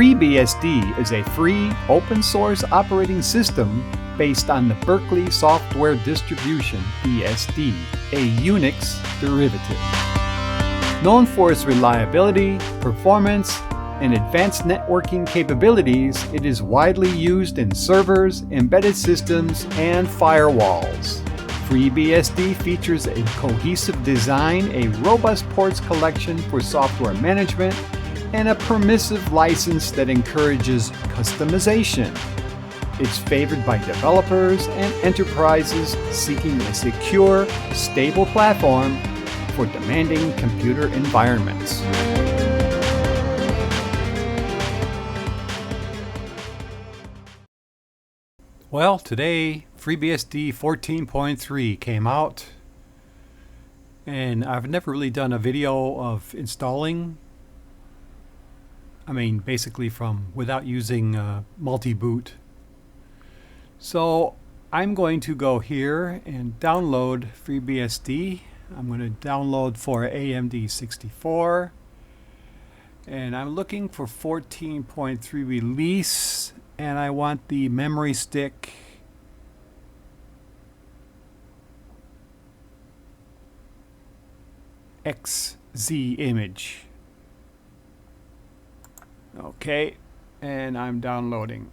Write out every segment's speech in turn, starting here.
FreeBSD is a free, open-source operating system based on the Berkeley Software Distribution BSD, a Unix derivative. Known for its reliability, performance, and advanced networking capabilities, it is widely used in servers, embedded systems, and firewalls. FreeBSD features a cohesive design, a robust ports collection for software management, and a permissive license that encourages customization. It's favored by developers and enterprises seeking a secure, stable platform for demanding computer environments. Well, today FreeBSD 14.3 came out, and I've never really done a video of installing. Basically from without using multi-boot. So I'm going to go here and download FreeBSD. I'm going to download for AMD 64, and I'm looking for 14.3 release, and I want the memory stick XZ image. Okay, and I'm downloading.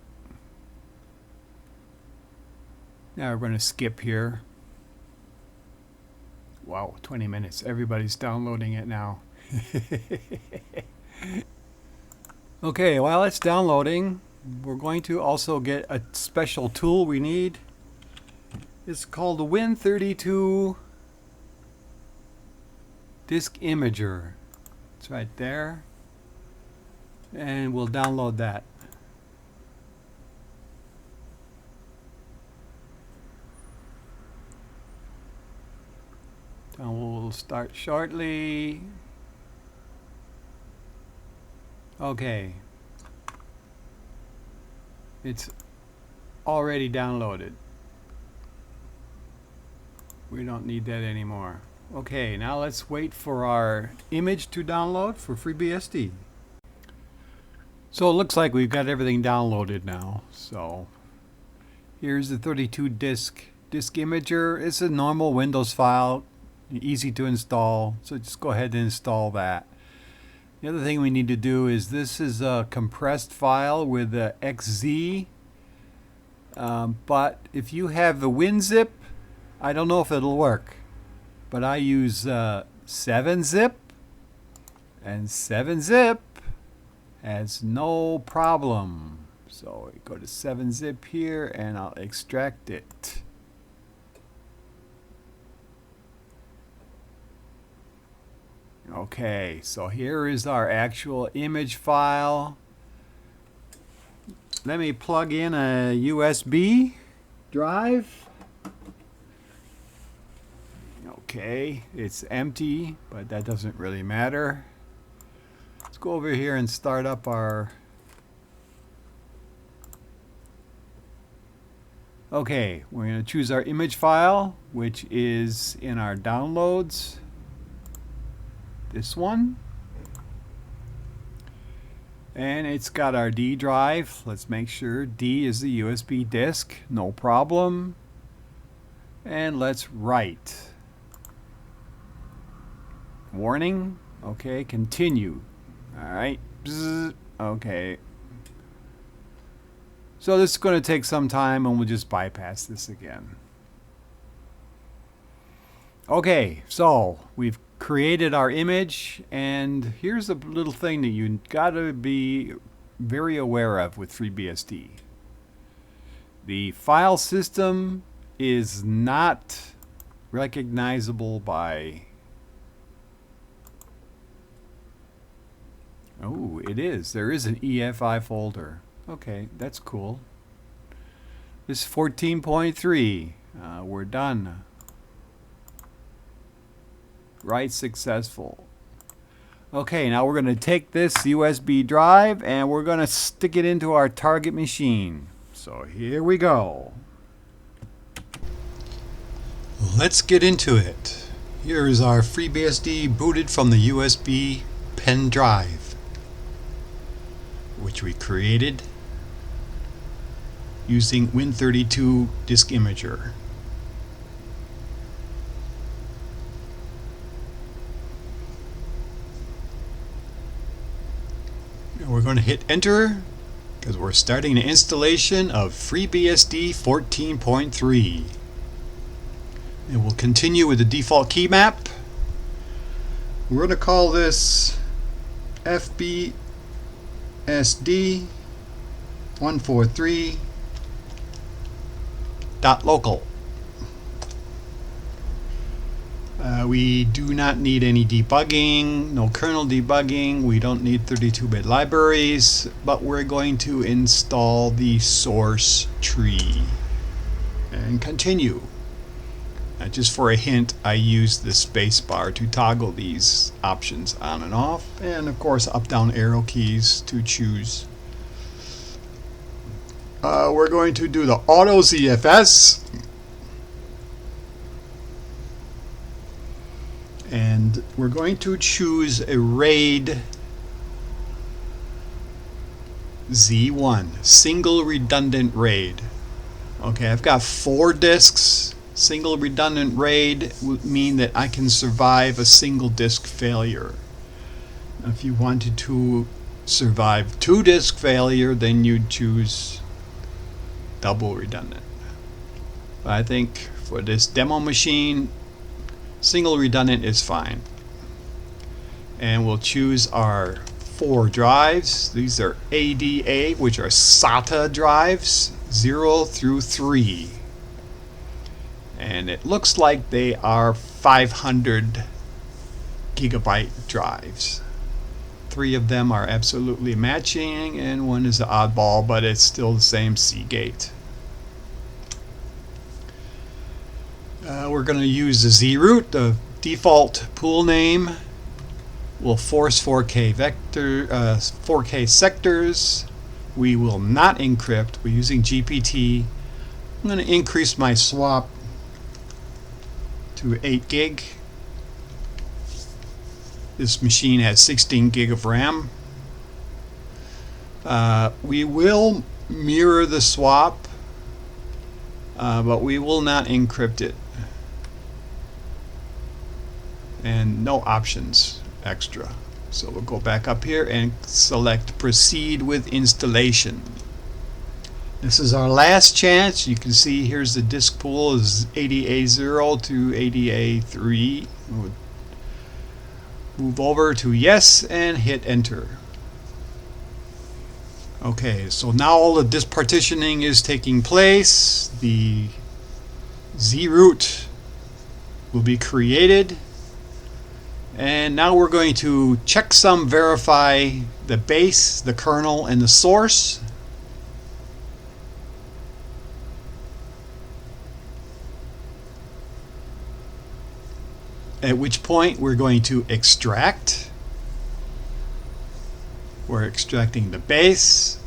Now we're going to skip here. Wow, 20 minutes. Everybody's downloading it now. Okay, while it's downloading, we're going to also get a special tool we need. It's called the Win32 Disk Imager. It's right there. And we'll download that. Download will start shortly. Okay. It's already downloaded. We don't need that anymore. Okay, now let's wait for our image to download for FreeBSD. So it looks like we've got everything downloaded now. So here's the 32 disk imager. It's a normal Windows file, easy to install. So just go ahead and install that. The other thing we need to do is this is a compressed file with the XZ. But if you have the WinZip, I don't know if it'll work. But I use 7-zip, and 7-zip has no problem. So we go to 7-zip here and I'll extract it. Okay, so here is our actual image file. Let me plug in a USB drive. Okay, it's empty, but that doesn't really matter. Let's go over here and start up our... Okay, we're going to choose our image file, which is in our downloads. This one. And it's got our D drive. Let's make sure D is the USB disk. No problem. And let's write. Warning. Okay, continue. Alright. Okay. So this is going to take some time, and we'll just bypass this again. Okay, so we've created our image, and here's a little thing that you got to be very aware of with FreeBSD. The file system is not recognizable by... Oh, it is. There is an EFI folder. Okay, that's cool. This is 14.3. We're done. Write successful. Okay, now we're going to take this USB drive and we're going to stick it into our target machine. So here we go. Let's get into it. Here is our FreeBSD booted from the USB pen drive, which which we created using Win32 Disk Imager. And we're going to hit enter because we're starting the installation of FreeBSD 14.3. And we'll continue with the default key map. We're going to call this FreeBSD 143.local. We do not need any debugging, no kernel debugging. We don't need 32-bit libraries, but we're going to install the source tree and continue. Just for a hint, I use the space bar to toggle these options on and off, and of course up-down arrow keys to choose. We're going to do the auto ZFS, and we're going to choose a RAID Z1, single redundant RAID. Okay, I've got 4 disks. Single redundant RAID would mean that I can survive a single disk failure. If you wanted to survive 2 disk failure, then you'd choose double redundant. But I think for this demo machine, single redundant is fine. And we'll choose our 4 drives. These are ADA, which are SATA drives, 0 through 3. And it looks like they are 500 gigabyte drives. 3 of them are absolutely matching, and 1 is the oddball, but it's still the same Seagate. We're going to use the zroot, the default pool name. We'll force 4K vector, 4K sectors. We will not encrypt. We're using GPT. I'm going to increase my swap to 8 gig. This machine has 16 gig of RAM. We will mirror the swap, but we will not encrypt it. And no options extra. So we'll go back up here and select proceed with installation. This is our last chance. You can see here's the disk pool is ADA0 to ADA3. We'll move over to yes and hit enter. Okay, so now all the disk partitioning is taking place. The zroot will be created. And now we're going to checksum verify the base, the kernel, and the source. At which point we're going to extract. We're extracting the base,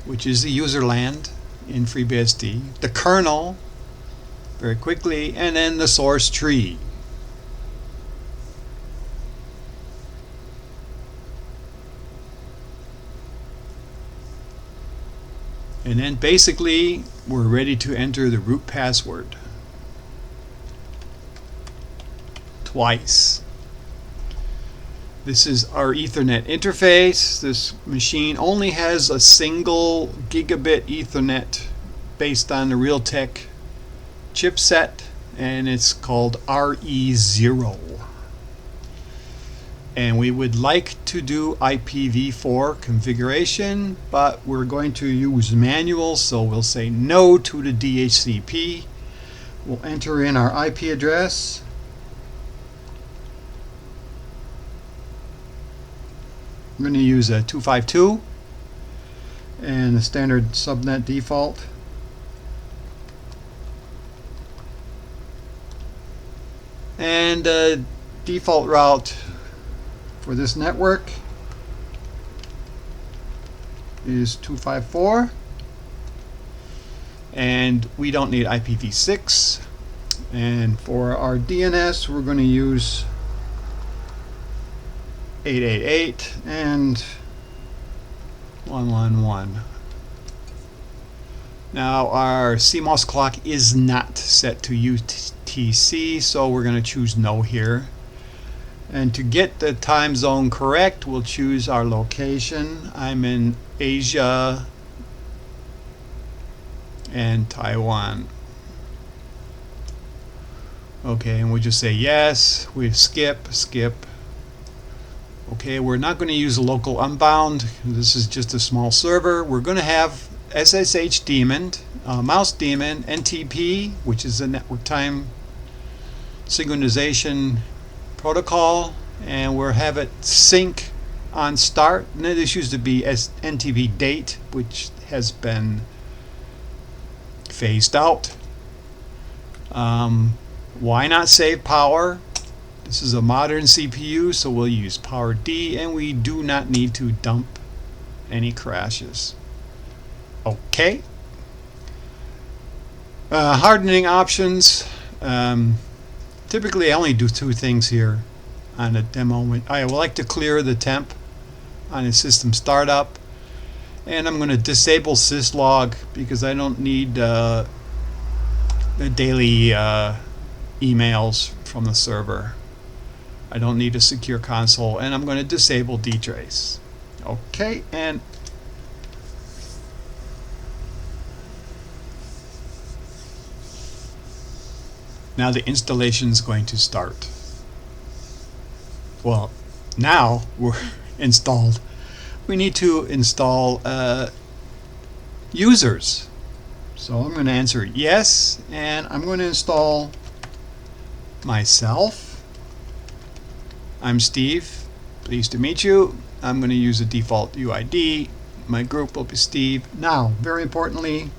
which is the user land in FreeBSD, the kernel very quickly, and then the source tree. And then basically we're ready to enter the root password twice. This is our Ethernet interface. This machine only has a single gigabit Ethernet based on the Realtek chipset, and it's called RE0. And we would like to do IPv4 configuration, but we're going to use manual, so we'll say no to the DHCP. We'll enter in our IP address. I'm going to use a 252 and the standard subnet default. And the default route for this network is 254, and we don't need IPv6. And for our DNS, we're going to use 888, and 111. Now our CMOS clock is not set to UTC, so we're going to choose no here. And to get the time zone correct, we'll choose our location. I'm in Asia and Taiwan. Okay, and we'll just say yes. We skip. Okay, we're not going to use a local unbound. This is just a small server. We're going to have SSH daemon, mouse daemon, NTP, which is a network time synchronization protocol, and we'll have it sync on start. And this used to be NTP date, which has been phased out. Why not save power? This is a modern CPU, so we'll use power D, and we do not need to dump any crashes. Okay. Hardening options. Typically I only do two things here on a demo. I would like to clear the temp on a system startup, and I'm going to disable syslog because I don't need the daily emails from the server. I don't need a secure console, and I'm going to disable dtrace. Okay, and now the installation is going to start. Well, now we're installed. We need to install users. So I'm going to answer yes, and I'm going to install myself. I'm Steve. Pleased to meet you. I'm going to use a default UID. My group will be Steve. Now, very importantly,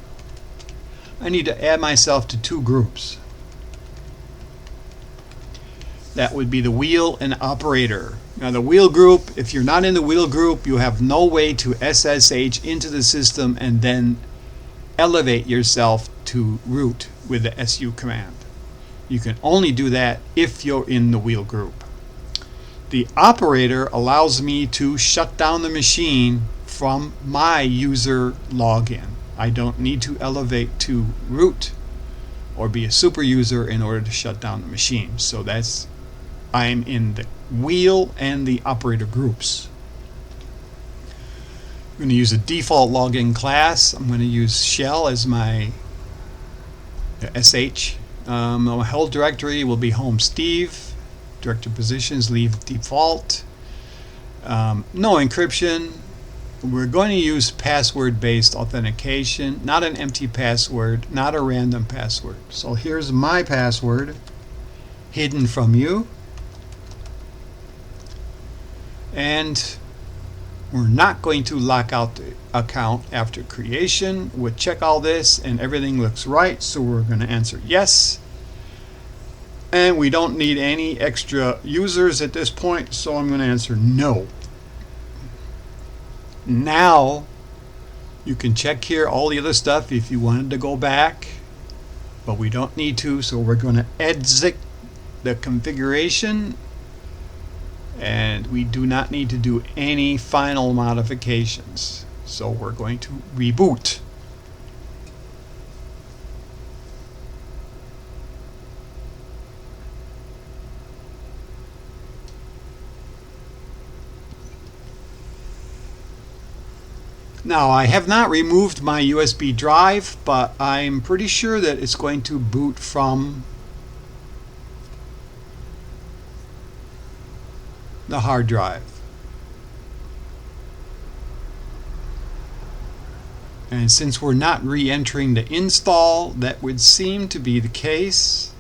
I need to add myself to two groups. That would be the wheel and operator. Now the wheel group, if you're not in the wheel group, you have no way to SSH into the system and then elevate yourself to root with the SU command. You can only do that if you're in the wheel group. The operator allows me to shut down the machine from my user login. I don't need to elevate to root or be a super user in order to shut down the machine. So I'm in the wheel and the operator groups. I'm going to use a default login class. I'm going to use shell as my sh. My whole directory will be home Steve. Directory positions, leave default. No encryption. We're going to use password-based authentication, not an empty password, not a random password. So here's my password, hidden from you. And we're not going to lock out the account after creation. We'll check all this and everything looks right, so we're going to answer yes. And we don't need any extra users at this point, so I'm going to answer no. Now you can check here all the other stuff if you wanted to go back, but we don't need to, so we're going to exit the configuration, and we do not need to do any final modifications. So we're going to reboot. Now I have not removed my USB drive, but I'm pretty sure that it's going to boot from the hard drive. And since we're not re-entering the install, that would seem to be the case.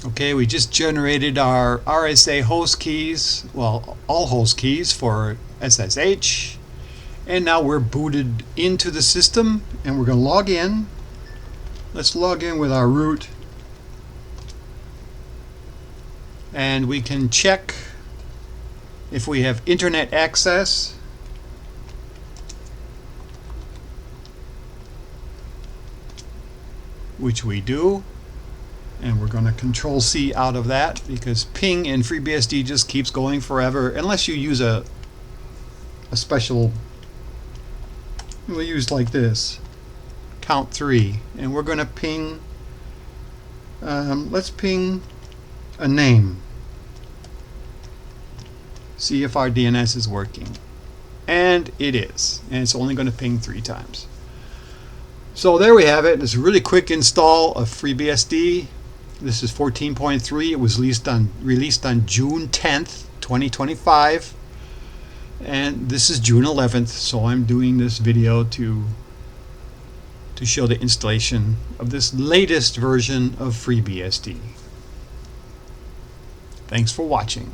Okay, we just generated our RSA host keys, well, all host keys for SSH, and now we're booted into the system, and we're going to log in. Let's log in with our root, and we can check if we have internet access. Which we do. And we're going to Control-C out of that because ping in FreeBSD just keeps going forever unless you use a a special, we'll use like this, count 3, and we're going to ping, let's ping a name, see if our DNS is working, and it is, and it's only going to ping 3 times. So there we have it. It's a really quick install of FreeBSD. This is 14.3. It was released on June 10th, 2025. And this is June 11th, so I'm doing this video to show the installation of this latest version of FreeBSD. Thanks for watching.